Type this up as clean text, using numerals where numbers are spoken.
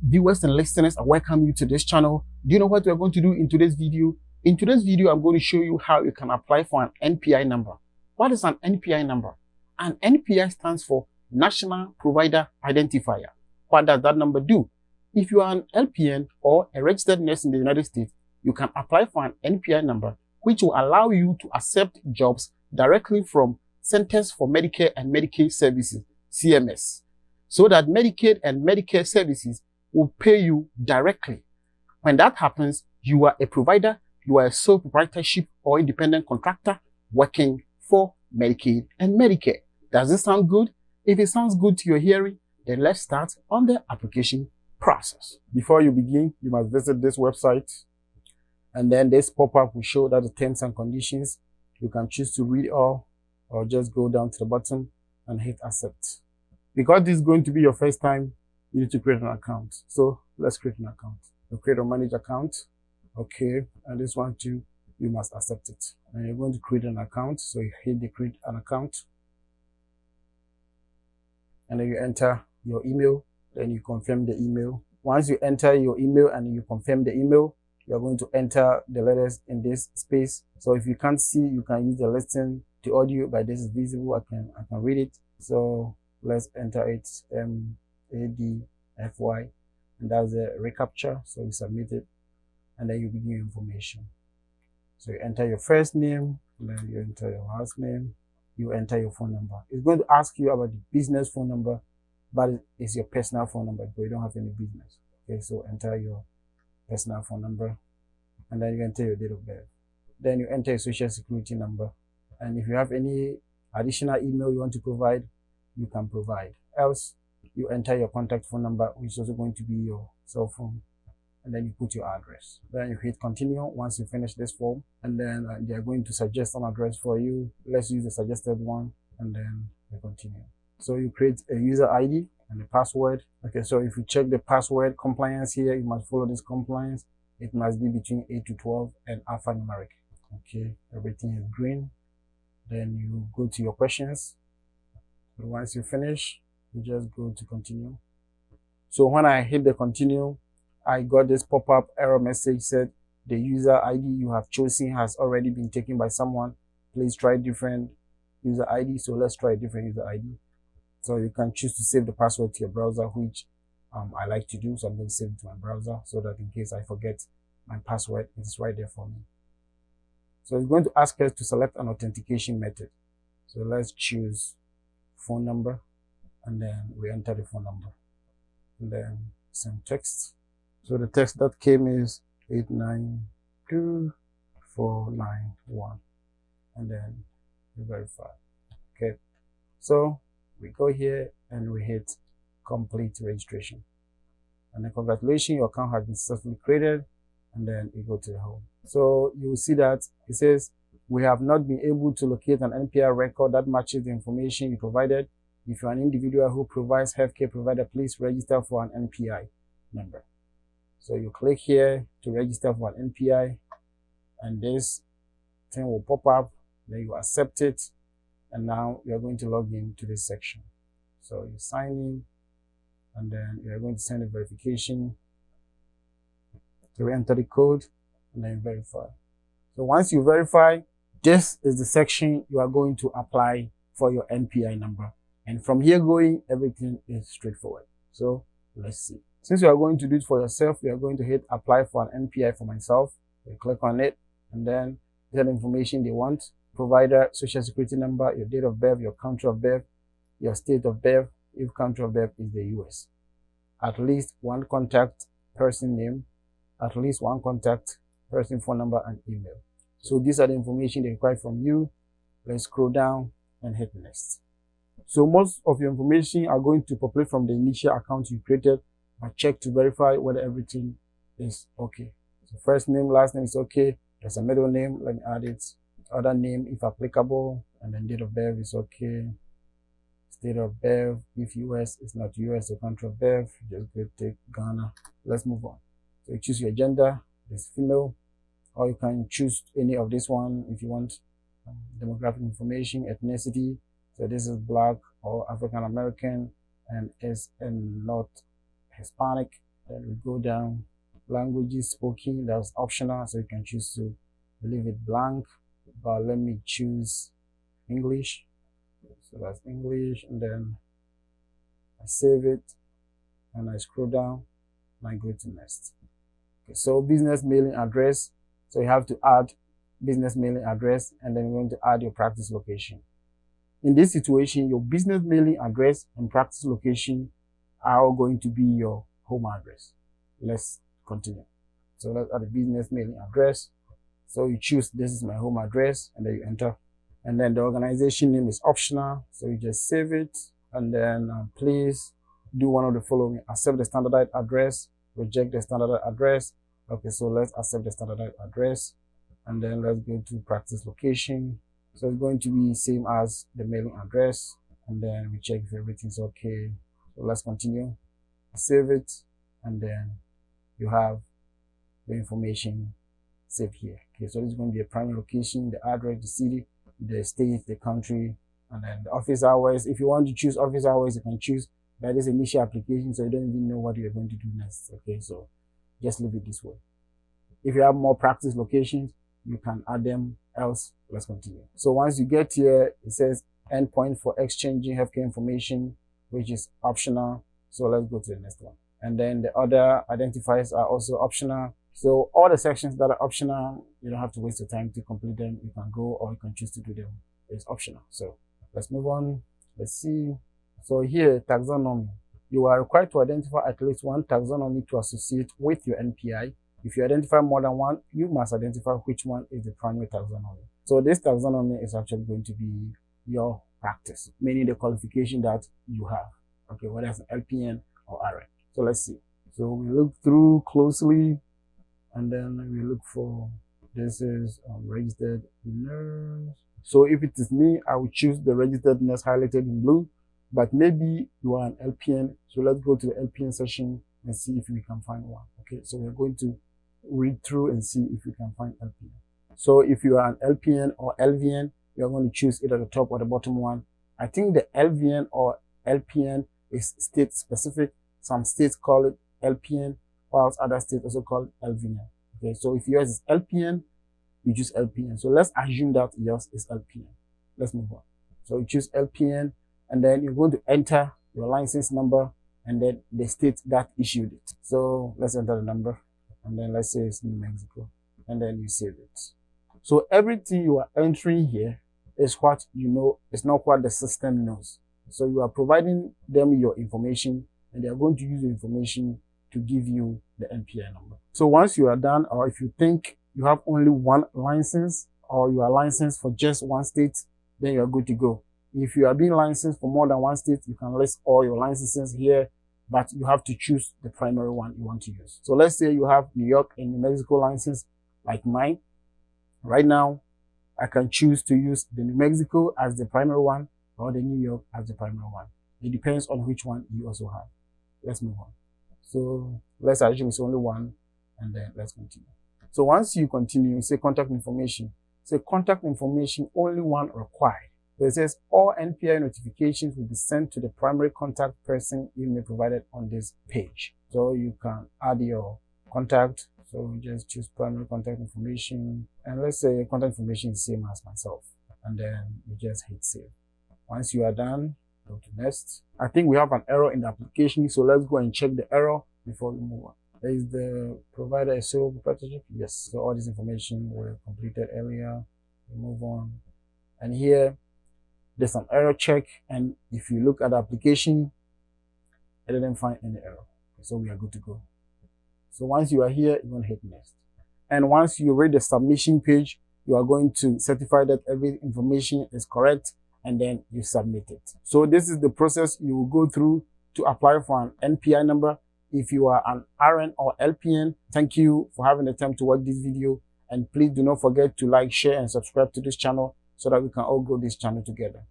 viewers and listeners, I welcome you to this channel. Do you know what we're going to do in today's video? In today's video, I'm going to show you how you can apply for an NPI number. What is an NPI number? An NPI stands for National Provider Identifier. What does that number do? If you are an LPN or a registered nurse in the United States, you can apply for an NPI number, which will allow you to accept jobs directly from Centers for Medicare and Medicaid Services, CMS, so that Medicaid and Medicare services will pay you directly. When that happens, you are a provider, you are a sole proprietorship or independent contractor working for Medicaid and Medicare. Does this sound good? If it sounds good to your hearing, then let's start on the application process. Before you begin, you must visit this website, and then this pop-up will show that the terms and conditions. You can choose to read all or just go down to the bottom and hit accept. Because this is going to be your first time, you need to create an account. So let's create an account. You create or manage account. Okay. And this one too, you must accept it. And you're going to create an account. So you hit the create an account. And then you enter your email. Then you confirm the email. Once you enter your email and you confirm the email, you're going to enter the letters in this space. So if you can't see, you can use the listen to audio, but this is visible. I can read it. So let's enter it, ADFY, and that's a recaptcha. So you submit it, and then you begin your information. So you enter your first name, and then you enter your last name, you enter your phone number. It's going to ask you about the business phone number, but it's your personal phone number, but you don't have any business. Okay, so enter your personal phone number, and then you enter your date of birth. Then you enter your social security number, and if you have any additional email you want to provide, you can provide. Else, you enter your contact phone number, which is also going to be your cell phone, and then you put your address. Then you hit continue once you finish this form, and then they are going to suggest an address for you. Let's use the suggested one, and then you continue. So you create a user ID and a password. Okay, so if you check the password compliance here, you must follow this compliance. It must be between 8 to 12 and alphanumeric. Okay, everything is green. Then you go to your questions. So once you finish, you just go to continue. So when I hit the continue, I got this pop-up error message said the user ID you have chosen has already been taken by someone. Please try different user ID. So let's try a different user ID. So you can choose to save the password to your browser, which I like to do. So I'm going to save it to my browser so that in case I forget my password, it is right there for me. So it's going to ask us to select an authentication method. So let's choose phone number, and then we enter the phone number, and then send text. So the text that came is 892491, and then we verify. Okay, so we go here and we hit complete registration, and then congratulations, your account has been successfully created, and then you go to the home. So you will see that it says we have not been able to locate an NPI record that matches the information you provided. If you're an individual who provides healthcare provider, please register for an NPI number. So you click here to register for an NPI, and this thing will pop up. Then you accept it, and now you're going to log in to this section. So you sign in, and then you're going to send a verification. So we enter the code, and then verify. So once you verify, this is the section you are going to apply for your NPI number. And from here going, everything is straightforward. So let's see. Since you are going to do it for yourself, you are going to hit apply for an NPI for myself. You click on it, and then get the information they want. Provider, social security number, your date of birth, your country of birth, your state of birth, if country of birth is the US. At least one contact person name, at least one contact person phone number and email. So these are the information they require from you. Let's scroll down and hit next. So most of your information are going to populate from the initial account you created, but check to verify whether everything is okay. So first name, last name is okay. There's a middle name, let me add it. Other name if applicable, and then date of birth is okay. State of birth, if US is not US, the country of birth, just go take Ghana. Let's move on. So you choose your gender, this female, or you can choose any of this one if you want. Demographic information, ethnicity, so this is Black or African American, and is not Hispanic. Then we go down, languages spoken, that's optional, so you can choose to leave it blank, but let me choose English. So that's English, and then I save it, and I scroll down, and I go to next. Okay, so business mailing address, so you have to add business mailing address, and then you're going to add your practice location. In this situation, your business mailing address and practice location are all going to be your home address. Let's continue. So let's add a business mailing address. So you choose, this is my home address, and then you enter. And then the organization name is optional, so you just save it, and then please do one of the following: accept the standardized address, reject the standardized address. Okay, so let's accept the standardized address, and then let's go to practice location. So it's going to be same as the mailing address, and then we check if everything's okay. So let's continue, save it, and then you have the information saved here. Okay, so this is going to be a primary location, the address, the city, the state, the country, and then the office hours. If you want to choose office hours, you can choose by this initial application, so you don't even know what you're going to do next. Okay, so just leave it this way. If you have more practice locations, you can add them, else let's continue. So once you get here, it says endpoint for exchanging healthcare information, which is optional. So let's go to the next one. And then the other identifiers are also optional. So all the sections that are optional, you don't have to waste your time to complete them. You can go, or you can choose to do them. It's optional. So let's move on. Let's see. So here, taxonomy. You are required to identify at least one taxonomy to associate with your NPI. If you identify more than one, you must identify which one is the primary taxonomy. So this taxonomy is actually going to be your practice, meaning the qualification that you have. Okay, whether it's an LPN or RN. So let's see. So we look through closely, and then we look for, this is registered nurse. So if it is me, I will choose the registered nurse highlighted in blue, but maybe you are an LPN. So let's go to the LPN section and see if we can find one. Okay, so we're going to read through and see if we can find LPN. So if you are an LPN or LVN, you're going to choose either the top or the bottom one. I think the LVN or LPN is state specific. Some states call it LPN, whilst other states also call it LVN. Okay, so if yours is LPN, you choose LPN. So let's assume that yours is LPN. Let's move on. So you choose LPN, and then you're going to enter your license number and then the state that issued it. So let's enter the number, and then let's say it's New Mexico, and then you save it. So everything you are entering here is what you know, it's not what the system knows. So you are providing them your information, and they are going to use the information to give you the NPI number. So once you are done, or if you think you have only one license, or you are licensed for just one state, then you are good to go. If you are being licensed for more than one state, you can list all your licenses here, but you have to choose the primary one you want to use. So let's say you have New York and New Mexico license, like mine. Right now, I can choose to use the New Mexico as the primary one, or the New York as the primary one. It depends on which one you also have. Let's move on. So let's assume it's only one, and then let's continue. So once you continue, say contact information. Say contact information, only one required. So it says all NPI notifications will be sent to the primary contact person email provided on this page. So you can add your contact. So just choose primary contact information, and let's say contact information is the same as myself, and then you just hit save. Once you are done, go to next. I think we have an error in the application, so let's go and check the error before we move on. Is the provider a sole proprietorship? Yes. So all this information were completed earlier. We move on, and here there's an error check, and if you look at the application, it didn't find any error. So we are good to go. So once you are here, you're going to hit next. And once you read the submission page, you are going to certify that every information is correct, and then you submit it. So this is the process you will go through to apply for an NPI number. If you are an RN or LPN, thank you for having the time to watch this video. And please do not forget to like, share, and subscribe to this channel so that we can all grow this channel together.